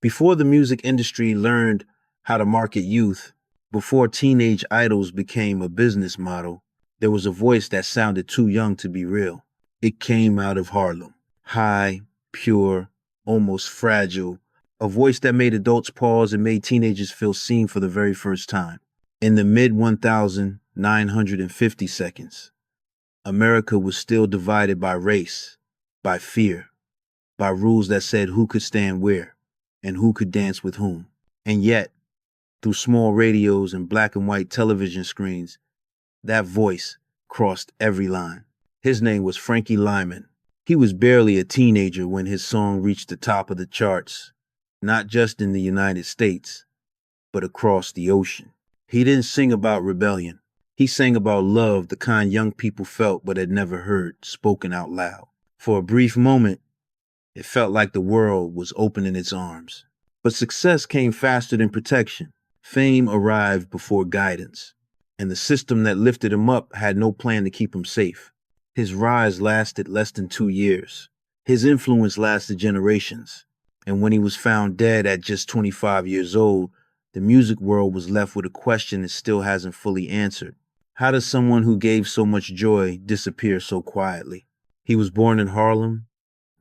Before the music industry learned how to market youth, before teenage idols became a business model, there was a voice that sounded too young to be real. It came out of Harlem. High, pure, almost fragile. A voice that made adults pause and made teenagers feel seen for the very first time. In the mid 1950 seconds, America was still divided by race, by fear, by rules that said who could stand where and who could dance with whom. And yet, through small radios and black and white television screens, that voice crossed every line. His name was Frankie Lymon. He was barely a teenager when his song reached the top of the charts, not just in the United States, but across the ocean. He didn't sing about rebellion. He sang about love, the kind young people felt but had never heard spoken out loud. For a brief moment, it felt like the world was opening its arms. But success came faster than protection. Fame arrived before guidance, and the system that lifted him up had no plan to keep him safe. His rise lasted less than 2 years. His influence lasted generations. And when he was found dead at just 25 years old, the music world was left with a question it still hasn't fully answered. How does someone who gave so much joy disappear so quietly? He was born in Harlem,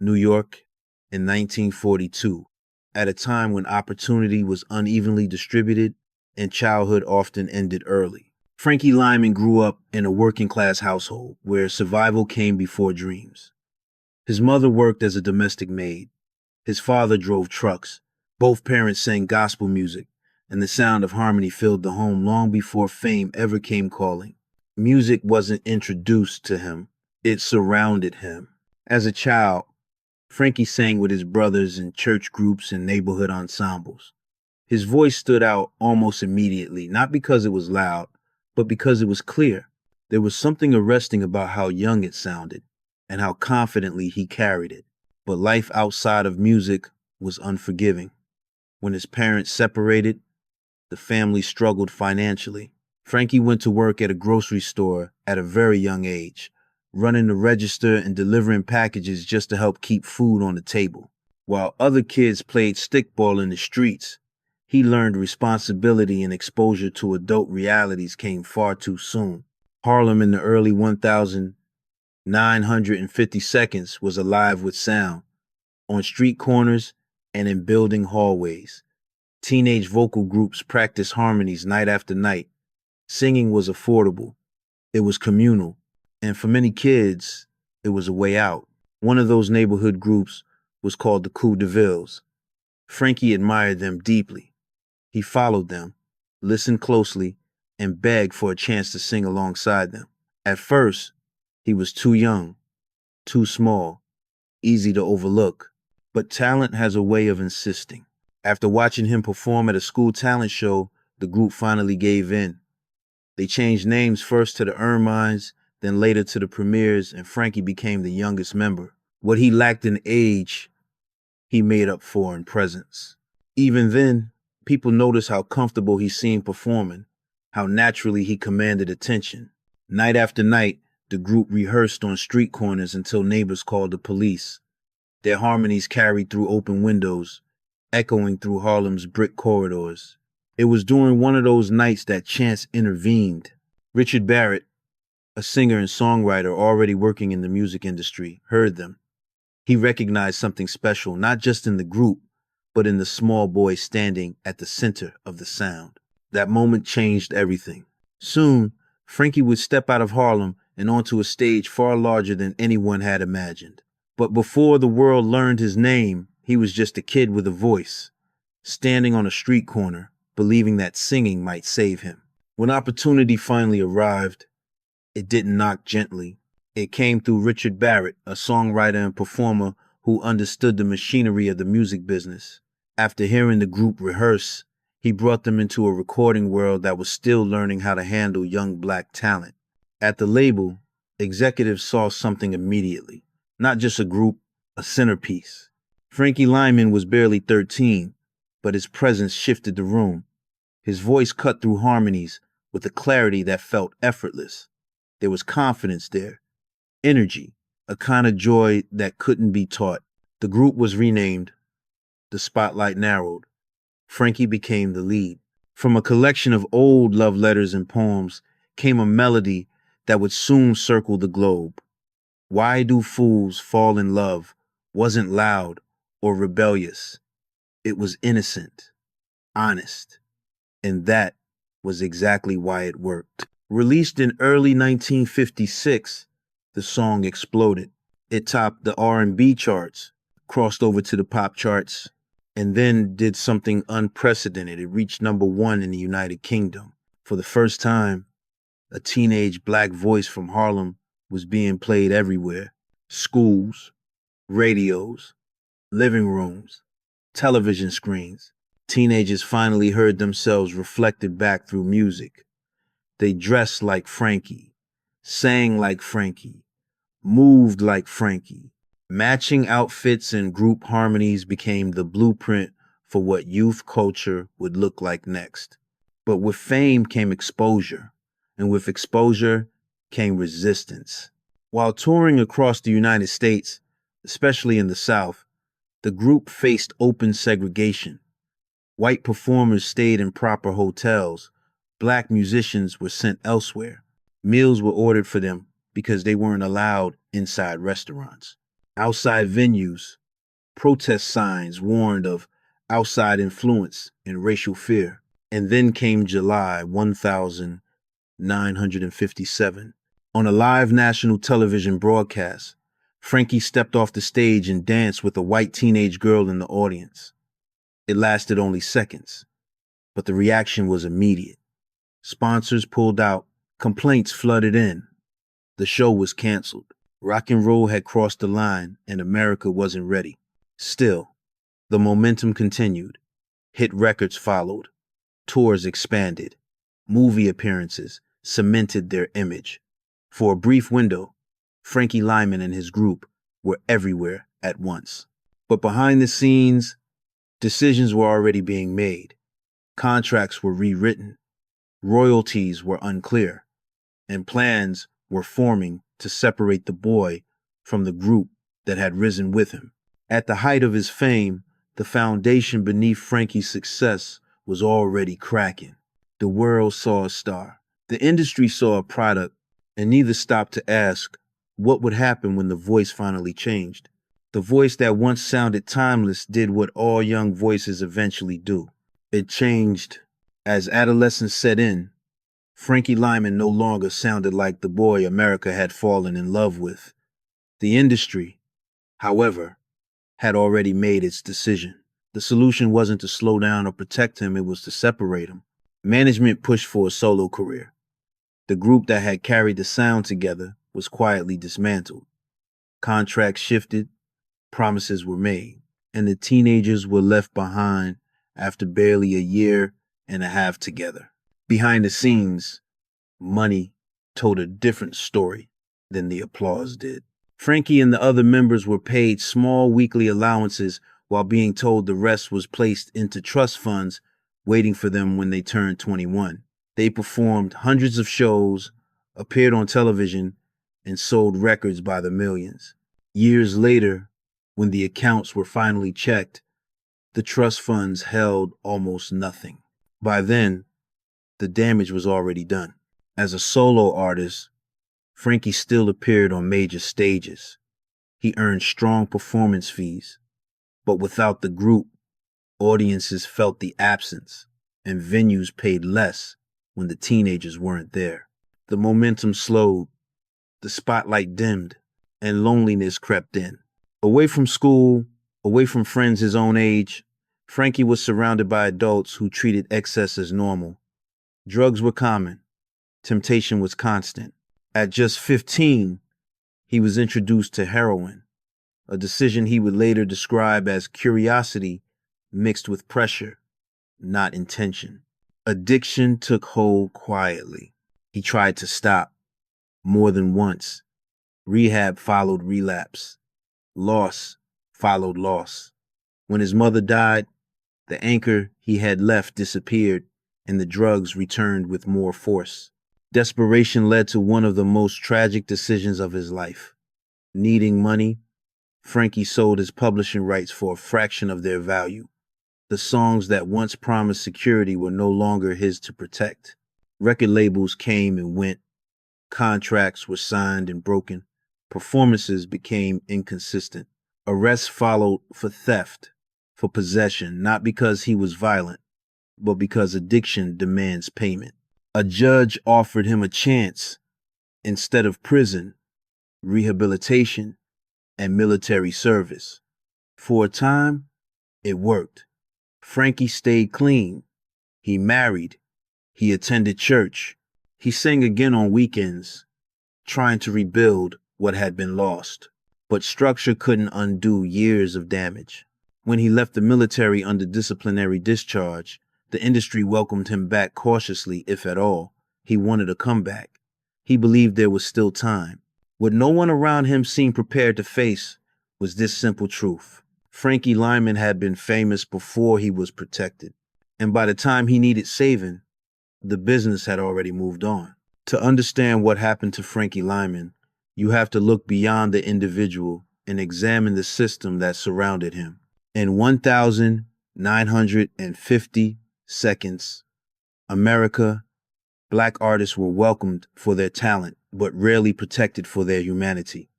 New York, in 1942, at a time when opportunity was unevenly distributed and childhood often ended early. Frankie Lymon grew up in a working-class household where survival came before dreams. His mother worked as a domestic maid. His father drove trucks. Both parents sang gospel music, and the sound of harmony filled the home long before fame ever came calling. Music wasn't introduced to him, it surrounded him. As a child, Frankie sang with his brothers in church groups and neighborhood ensembles. His voice stood out almost immediately, not because it was loud, but because it was clear. There was something arresting about how young it sounded and how confidently he carried it. But life outside of music was unforgiving. When his parents separated, the family struggled financially. Frankie went to work at a grocery store at a very young age, running the register and delivering packages just to help keep food on the table. While other kids played stickball in the streets, he learned responsibility and exposure to adult realities came far too soon. Harlem in the early 1950 seconds was alive with sound, on street corners and in building hallways. Teenage vocal groups practiced harmonies night after night. Singing was affordable. It was communal. And for many kids, it was a way out. One of those neighborhood groups was called the Coups de Villes. Frankie admired them deeply. He followed them, listened closely, and begged for a chance to sing alongside them. At first, he was too young, too small, easy to overlook. But talent has a way of insisting. After watching him perform at a school talent show, the group finally gave in. They changed names first to the Ermines, then later to the Premiers, and Frankie became the youngest member. What he lacked in age, he made up for in presence. Even then, people noticed how comfortable he seemed performing, how naturally he commanded attention. Night after night, the group rehearsed on street corners until neighbors called the police. Their harmonies carried through open windows, echoing through Harlem's brick corridors. It was during one of those nights that chance intervened. Richard Barrett, a singer and songwriter already working in the music industry, heard them. He recognized something special, not just in the group, but in the small boy standing at the center of the sound. That moment changed everything. Soon, Frankie would step out of Harlem and onto a stage far larger than anyone had imagined. But before the world learned his name, he was just a kid with a voice, standing on a street corner, believing that singing might save him. When opportunity finally arrived, it didn't knock gently. It came through Richard Barrett, a songwriter and performer who understood the machinery of the music business. After hearing the group rehearse, he brought them into a recording world that was still learning how to handle young black talent. At the label, executives saw something immediately. Not just a group, a centerpiece. Frankie Lymon was barely 13, but his presence shifted the room. His voice cut through harmonies with a clarity that felt effortless. There was confidence there, energy, a kind of joy that couldn't be taught. The group was renamed The spotlight narrowed. Frankie became the lead. From a collection of old love letters and poems came a melody that would soon circle the globe. Why Do Fools Fall in Love wasn't loud or rebellious. It was innocent, honest, and that was exactly why it worked. Released in early 1956, the song exploded. It topped the R&B charts, crossed over to the pop charts, and then did something unprecedented. It reached #1 in the United Kingdom. For the first time, a teenage black voice from Harlem was being played everywhere. Schools, radios, living rooms, television screens. Teenagers finally heard themselves reflected back through music. They dressed like Frankie, sang like Frankie, moved like Frankie. Matching outfits and group harmonies became the blueprint for what youth culture would look like next. But with fame came exposure, and with exposure came resistance. While touring across the United States, especially in the South, the group faced open segregation. White performers stayed in proper hotels. Black musicians were sent elsewhere. Meals were ordered for them because they weren't allowed inside restaurants. Outside venues, protest signs warned of outside influence and racial fear. And then came July 1957. On a live national television broadcast, Frankie stepped off the stage and danced with a white teenage girl in the audience. It lasted only seconds, but the reaction was immediate. Sponsors pulled out, complaints flooded in. The show was canceled. Rock and roll had crossed the line, and America wasn't ready. Still, the momentum continued. Hit records followed. Tours expanded. Movie appearances cemented their image. For a brief window, Frankie Lymon and his group were everywhere at once. But behind the scenes, decisions were already being made. Contracts were rewritten. Royalties were unclear. And plans were forming to separate the boy from the group that had risen with him. At the height of his fame, the foundation beneath Frankie's success was already cracking. The world saw a star. The industry saw a product, and neither stopped to ask what would happen when the voice finally changed. The voice that once sounded timeless did what all young voices eventually do. It changed. As adolescence set in, Frankie Lymon no longer sounded like the boy America had fallen in love with. The industry, however, had already made its decision. The solution wasn't to slow down or protect him, it was to separate him. Management pushed for a solo career. The group that had carried the sound together was quietly dismantled. Contracts shifted, promises were made, and the teenagers were left behind after barely a year and a half together. Behind the scenes, money told a different story than the applause did. Frankie and the other members were paid small weekly allowances while being told the rest was placed into trust funds waiting for them when they turned 21. They performed hundreds of shows, appeared on television, and sold records by the millions. Years later, when the accounts were finally checked, the trust funds held almost nothing. By then, the damage was already done. As a solo artist, Frankie still appeared on major stages. He earned strong performance fees, but without the group, audiences felt the absence, and venues paid less when the teenagers weren't there. The momentum slowed, the spotlight dimmed, and loneliness crept in. Away from school, away from friends his own age, Frankie was surrounded by adults who treated excess as normal. Drugs were common. Temptation was constant. At just 15, he was introduced to heroin, a decision he would later describe as curiosity mixed with pressure, not intention. Addiction took hold quietly. He tried to stop more than once. Rehab followed relapse. Loss followed loss. When his mother died, the anchor he had left disappeared, and the drugs returned with more force. Desperation led to one of the most tragic decisions of his life. Needing money, Frankie sold his publishing rights for a fraction of their value. The songs that once promised security were no longer his to protect. Record labels came and went, contracts were signed and broken, performances became inconsistent. Arrests followed for theft, for possession, not because he was violent, but because addiction demands payment. A judge offered him a chance instead of prison, rehabilitation, and military service. For a time, it worked. Frankie stayed clean. He married. He attended church. He sang again on weekends, trying to rebuild what had been lost. But structure couldn't undo years of damage. When he left the military under disciplinary discharge, the industry welcomed him back cautiously, if at all. He wanted a comeback. He believed there was still time. What no one around him seemed prepared to face was this simple truth. Frankie Lymon had been famous before he was protected. And by the time he needed saving, the business had already moved on. To understand what happened to Frankie Lymon, you have to look beyond the individual and examine the system that surrounded him. In 1,950 seconds, America, black artists were welcomed for their talent, but rarely protected for their humanity.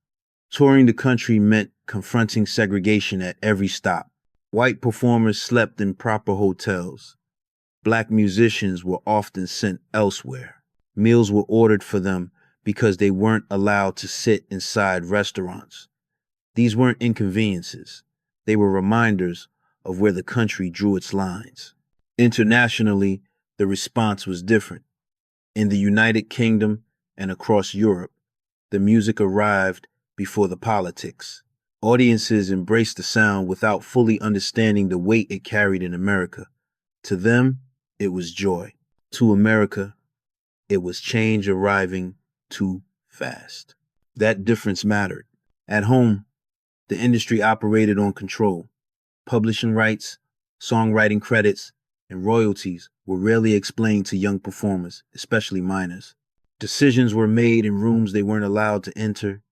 Touring the country meant confronting segregation at every stop. White performers slept in proper hotels. Black musicians were often sent elsewhere. Meals were ordered for them because they weren't allowed to sit inside restaurants. These weren't inconveniences. They were reminders of where the country drew its lines. Internationally, the response was different. In the United Kingdom and across Europe, the music arrived before the politics. Audiences embraced the sound without fully understanding the weight it carried in America. To them, it was joy. To America, it was change arriving too fast. That difference mattered. At home, the industry operated on control. Publishing rights, songwriting credits, and royalties were rarely explained to young performers, especially minors. Decisions were made in rooms they weren't allowed to enter,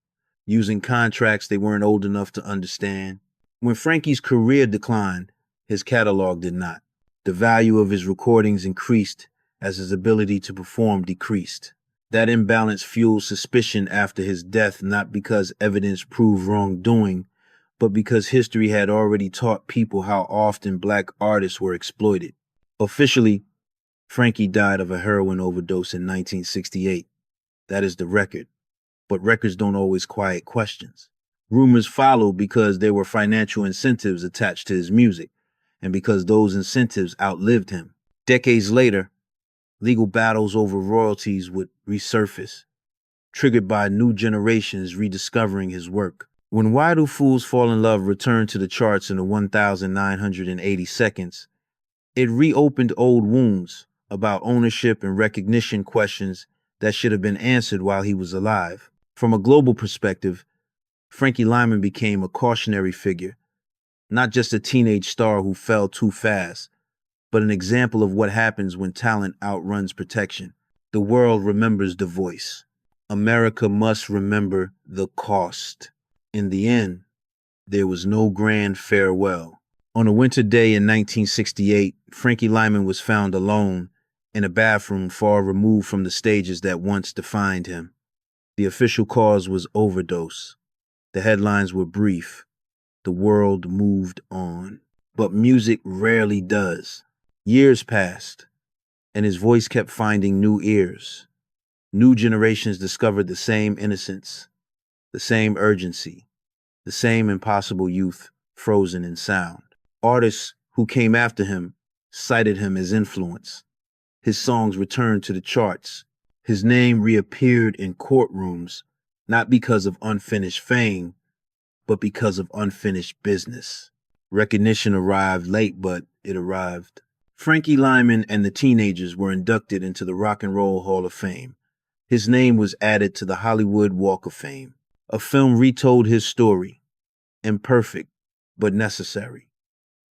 using contracts they weren't old enough to understand. When Frankie's career declined, his catalog did not. The value of his recordings increased as his ability to perform decreased. That imbalance fueled suspicion after his death, not because evidence proved wrongdoing, but because history had already taught people how often black artists were exploited. Officially, Frankie died of a heroin overdose in 1968. That is the record. But records don't always quiet questions. Rumors followed because there were financial incentives attached to his music, and because those incentives outlived him. Decades later, legal battles over royalties would resurface, triggered by new generations rediscovering his work. When Why Do Fools Fall in Love returned to the charts in the 1,980 seconds, it reopened old wounds about ownership and recognition questions that should have been answered while he was alive. From a global perspective, Frankie Lymon became a cautionary figure, not just a teenage star who fell too fast, but an example of what happens when talent outruns protection. The world remembers the voice. America must remember the cost. In the end, there was no grand farewell. On a winter day in 1968, Frankie Lymon was found alone in a bathroom far removed from the stages that once defined him. The official cause was overdose. The headlines were brief. The world moved on. But music rarely does. Years passed, and his voice kept finding new ears. New generations discovered the same innocence, the same urgency, the same impossible youth frozen in sound. Artists who came after him cited him as influence. His songs returned to the charts. His name reappeared in courtrooms, not because of unfinished fame, but because of unfinished business. Recognition arrived late, but it arrived. Frankie Lymon and the Teenagers were inducted into the Rock and Roll Hall of Fame. His name was added to the Hollywood Walk of Fame. A film retold his story, imperfect but necessary,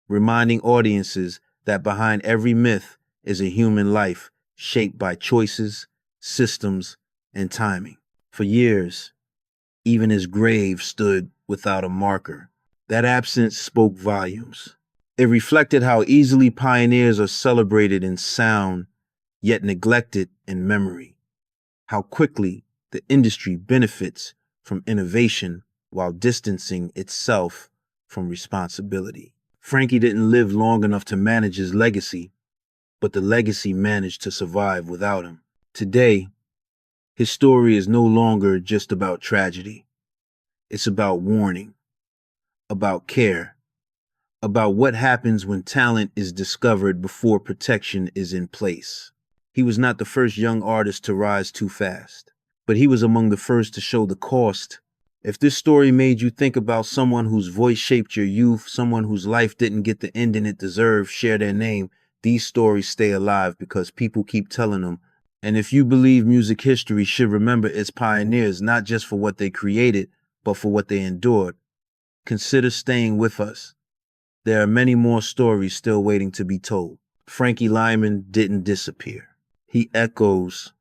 reminding audiences that behind every myth is a human life shaped by choices, systems, and timing. For years, even his grave stood without a marker. That absence spoke volumes. It reflected how easily pioneers are celebrated in sound, yet neglected in memory. How quickly the industry benefits from innovation while distancing itself from responsibility. Frankie didn't live long enough to manage his legacy, but the legacy managed to survive without him. Today, his story is no longer just about tragedy. It's about warning, about care, about what happens when talent is discovered before protection is in place. He was not the first young artist to rise too fast, but he was among the first to show the cost. If this story made you think about someone whose voice shaped your youth, someone whose life didn't get the ending it deserved, share their name. These stories stay alive because people keep telling them. And if you believe music history should remember its pioneers, not just for what they created, but for what they endured, consider staying with us. There are many more stories still waiting to be told. Frankie Lymon didn't disappear. He echoes